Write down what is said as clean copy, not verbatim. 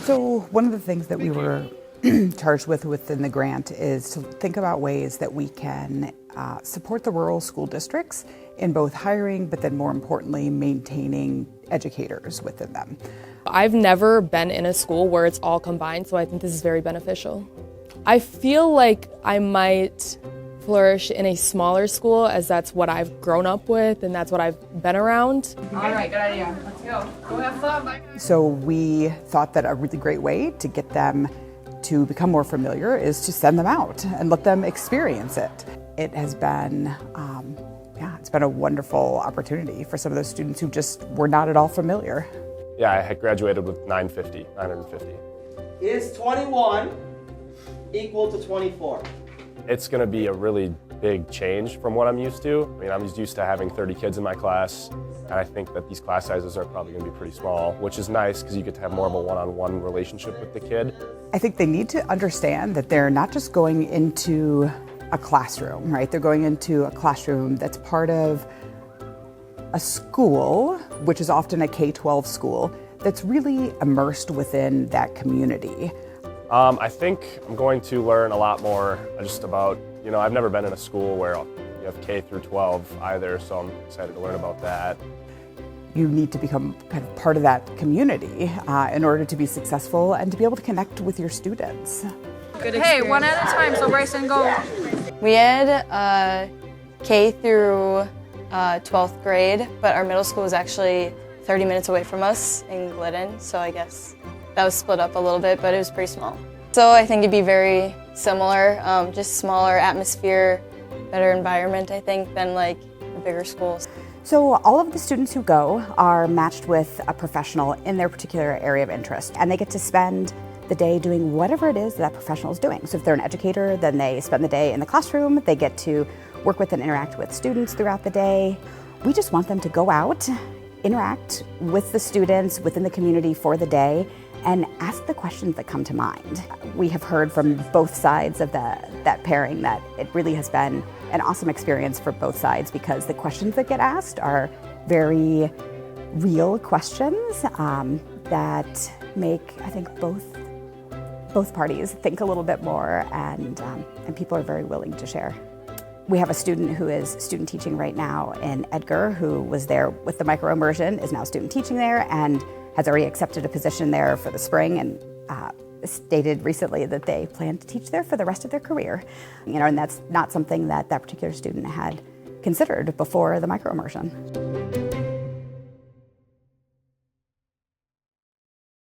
So one of the things that we were charged with within the grant is to think about ways that we can support the rural school districts in both hiring, but then more importantly, maintaining educators within them. I've never been in a school where it's all combined, so I think this is very beneficial. I feel like I might flourish in a smaller school, as that's what I've grown up with and that's what I've been around. All right, good idea. Let's go. Go have fun. Bye. So we thought that a really great way to get them to become more familiar is to send them out and let them experience it. It has been, it's been a wonderful opportunity for some of those students who just were not at all familiar. Yeah, I had graduated with 950. Is 21 equal to 24? It's going to be a really big change from what I'm used to. I mean, I'm used to having 30 kids in my class, and I think that these class sizes are probably going to be pretty small, which is nice because you get to have more of a one-on-one relationship with the kid. I think they need to understand that they're not just going into a classroom, right? They're going into a classroom that's part of a school, which is often a K-12 school, that's really immersed within that community. I think I'm going to learn a lot more just about, I've never been in a school where you have K through 12 either, so I'm excited to learn about that. You need to become kind of part of that community in order to be successful and to be able to connect with your students. Hey, one at a time, so Bryson, go. We had K through 12th grade, but our middle school was actually 30 minutes away from us in Glidden, so I guess that was split up a little bit, but it was pretty small. So I think it'd be very similar, just smaller atmosphere, better environment, I think, than like the bigger schools. So all of the students who go are matched with a professional in their particular area of interest, and they get to spend the day doing whatever it is that professional is doing. So if they're an educator, then they spend the day in the classroom, they get to work with and interact with students throughout the day. We just want them to go out, interact with the students within the community for the day, and ask the questions that come to mind. We have heard from both sides of that pairing that it really has been an awesome experience for both sides because the questions that get asked are very real questions that make, I think, both parties think a little bit more, and people are very willing to share. We have a student who is student teaching right now in Edgar, who was there with the micro-immersion, is now student teaching there, and has already accepted a position there for the spring, and stated recently that they plan to teach there for the rest of their career. And that's not something that particular student had considered before the micro-immersion.